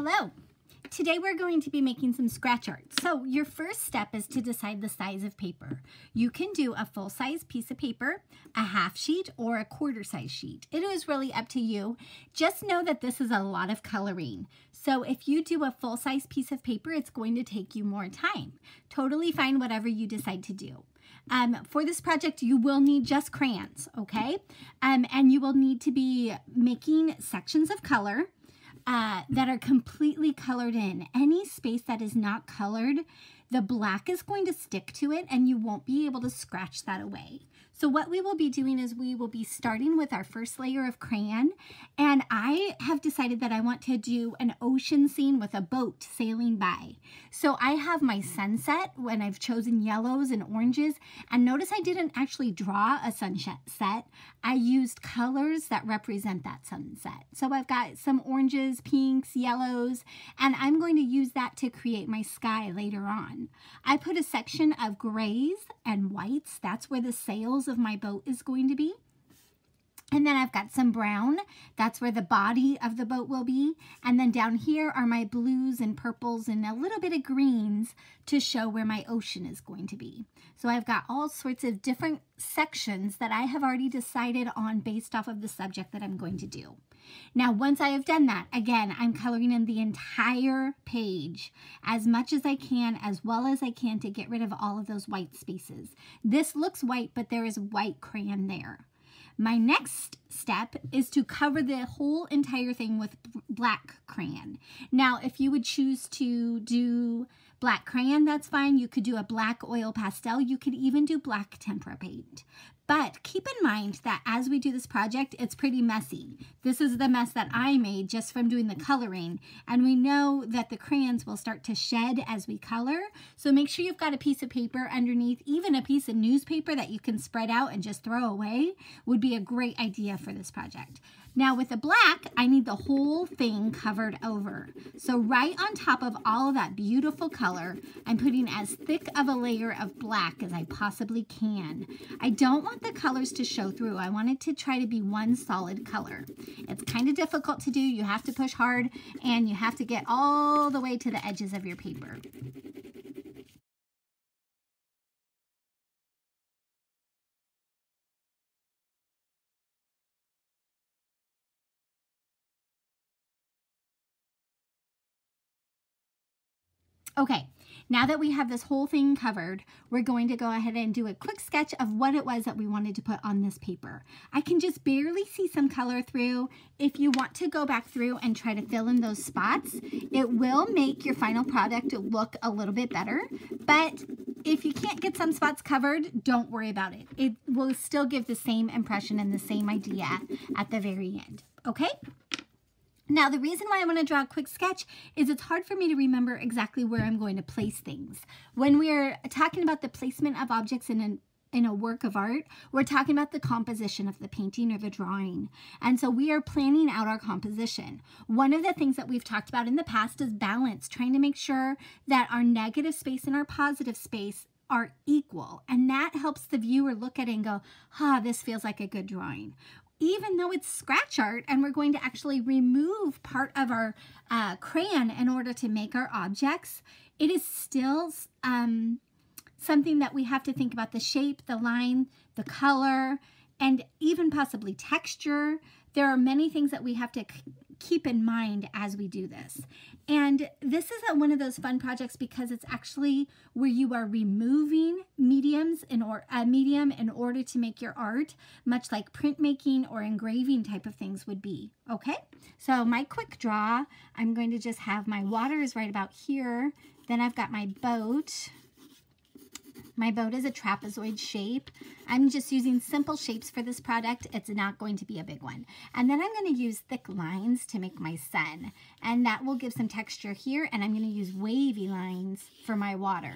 Hello! Today we're going to be making some scratch art. So your first step is to decide the size of paper. You can do a full-size piece of paper, a half sheet, or a quarter-size sheet. It is really up to you. Just know that this is a lot of coloring. So if you do a full-size piece of paper, it's going to take you more time. Totally fine, whatever you decide to do. For this project, you will need just crayons, okay? And you will need to be making sections of color that are completely colored in. Any space that is not colored, the black is going to stick to it and you won't be able to scratch that away. So what we will be doing is we will be starting with our first layer of crayon, and I have decided that I want to do an ocean scene with a boat sailing by. So I have my sunset when I've chosen yellows and oranges, and notice I didn't actually draw a sunset. I used colors that represent that sunset. So I've got some oranges, pinks, yellows, and I'm going to use that to create my sky later on. I put a section of grays and whites. That's where the sails of my boat is going to be. And then I've got some brown. That's where the body of the boat will be. And then down here are my blues and purples and a little bit of greens to show where my ocean is going to be. So I've got all sorts of different sections that I have already decided on based off of the subject that I'm going to do. Now, once I have done that, again, I'm coloring in the entire page as much as I can, as well as I can, to get rid of all of those white spaces. This looks white, but there is white crayon there. My next step is to cover the whole entire thing with black crayon. Now, if you would choose to do black crayon, that's fine. You could do a black oil pastel. You could even do black tempera paint. But keep in mind that as we do this project, it's pretty messy. This is the mess that I made just from doing the coloring. And we know that the crayons will start to shed as we color. So make sure you've got a piece of paper underneath. Even a piece of newspaper that you can spread out and just throw away would be a great idea for this project. Now with the black, I need the whole thing covered over. So right on top of all of that beautiful color, I'm putting as thick of a layer of black as I possibly can. I don't want the colors to show through. I want it to try to be one solid color. It's kind of difficult to do. You have to push hard and you have to get all the way to the edges of your paper. Okay, now that we have this whole thing covered, we're going to go ahead and do a quick sketch of what it was that we wanted to put on this paper. I can just barely see some color through. If you want to go back through and try to fill in those spots, it will make your final product look a little bit better. But if you can't get some spots covered, don't worry about it. It will still give the same impression and the same idea at the very end, okay? Now, the reason why I want to draw a quick sketch is it's hard for me to remember exactly where I'm going to place things. When we're talking about the placement of objects in a work of art, we're talking about the composition of the painting or the drawing. And so we are planning out our composition. One of the things that we've talked about in the past is balance, trying to make sure that our negative space and our positive space are equal. And that helps the viewer look at it and go, this feels like a good drawing. Even though it's scratch art and we're going to actually remove part of our crayon in order to make our objects, it is still something that we have to think about: the shape, the line, the color, and even possibly texture. There are many things that we have to keep in mind as we do this. And this is one of those fun projects because it's actually where you are removing medium in order to make your art, much like printmaking or engraving type of things would be. Okay, so my quick draw, I'm going to just have my water is right about here. Then I've got my boat. My boat is a trapezoid shape. I'm just using simple shapes for this project. It's not going to be a big one. And then I'm going to use thick lines to make my sun. And that will give some texture here. And I'm going to use wavy lines for my water.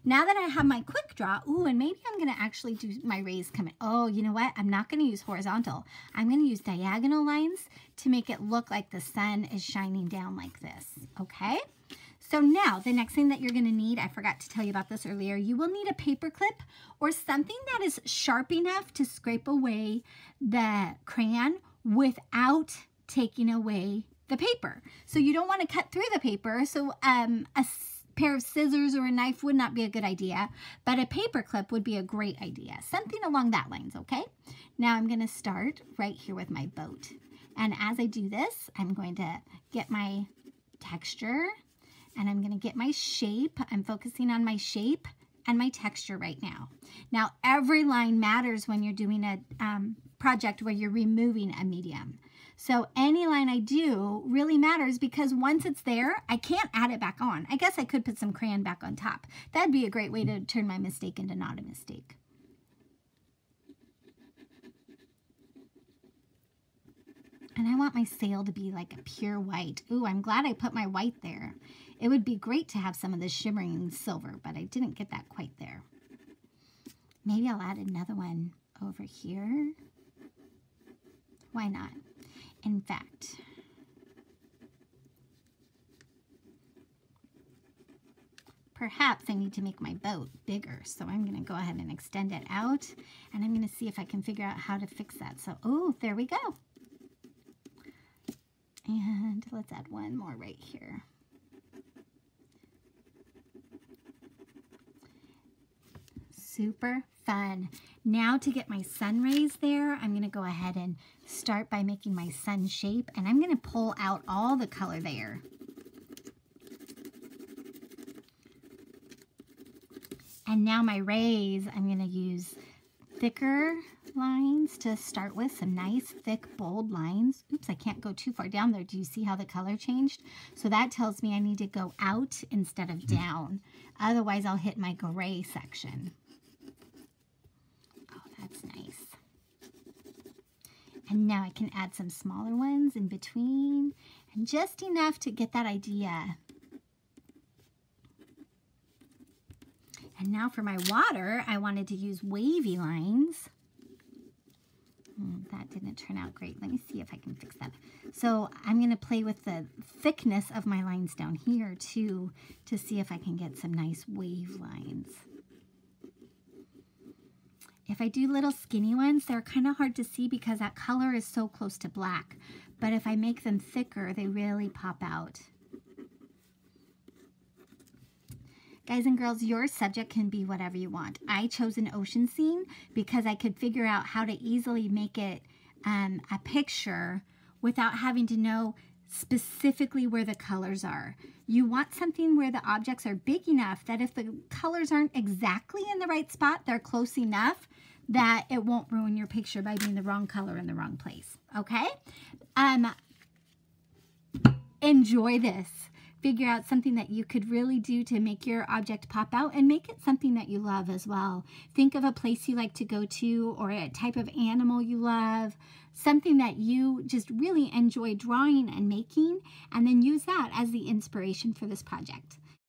Now that I have my quick draw, and maybe I'm going to actually do my rays come in. Oh, you know what? I'm not going to use horizontal. I'm going to use diagonal lines to make it look like the sun is shining down like this. Okay? So now the next thing that you're going to need, I forgot to tell you about this earlier, you will need a paper clip or something that is sharp enough to scrape away the crayon without taking away the paper. So you don't want to cut through the paper. So a pair of scissors or a knife would not be a good idea, but a paper clip would be a great idea. Something along that lines, okay? Now I'm going to start right here with my boat. And as I do this, I'm going to get my texture and I'm going to get my shape. I'm focusing on my shape and my texture right now. Now, every line matters when you're doing a project where you're removing a medium. So any line I do really matters because once it's there, I can't add it back on. I guess I could put some crayon back on top. That'd be a great way to turn my mistake into not a mistake. And I want my sail to be like a pure white. Ooh, I'm glad I put my white there. It would be great to have some of the shimmering silver, but I didn't get that quite there. Maybe I'll add another one over here. Why not? In fact, perhaps I need to make my boat bigger. So I'm going to go ahead and extend it out. And I'm going to see if I can figure out how to fix that. So, oh, there we go. And let's add one more right here. Super fun. Now to get my sun rays there, I'm going to go ahead and start by making my sun shape. And I'm going to pull out all the color there. And now my rays, I'm going to use thicker lines to start with, some nice thick bold lines. Oops, I can't go too far down there. Do you see how the color changed? So that tells me I need to go out instead of down. Otherwise I'll hit my gray section. Oh, that's nice. And now I can add some smaller ones in between and just enough to get that idea. And now for my water, I wanted to use wavy lines. That didn't turn out great. Let me see if I can fix that. So I'm going to play with the thickness of my lines down here too to see if I can get some nice wave lines. If I do little skinny ones, they're kind of hard to see because that color is so close to black. But if I make them thicker, they really pop out. Guys and girls, your subject can be whatever you want. I chose an ocean scene because I could figure out how to easily make it a picture without having to know specifically where the colors are. You want something where the objects are big enough that if the colors aren't exactly in the right spot, they're close enough that it won't ruin your picture by being the wrong color in the wrong place. Okay? Enjoy this. Figure out something that you could really do to make your object pop out and make it something that you love as well. Think of a place you like to go to or a type of animal you love, something that you just really enjoy drawing and making, and then use that as the inspiration for this project.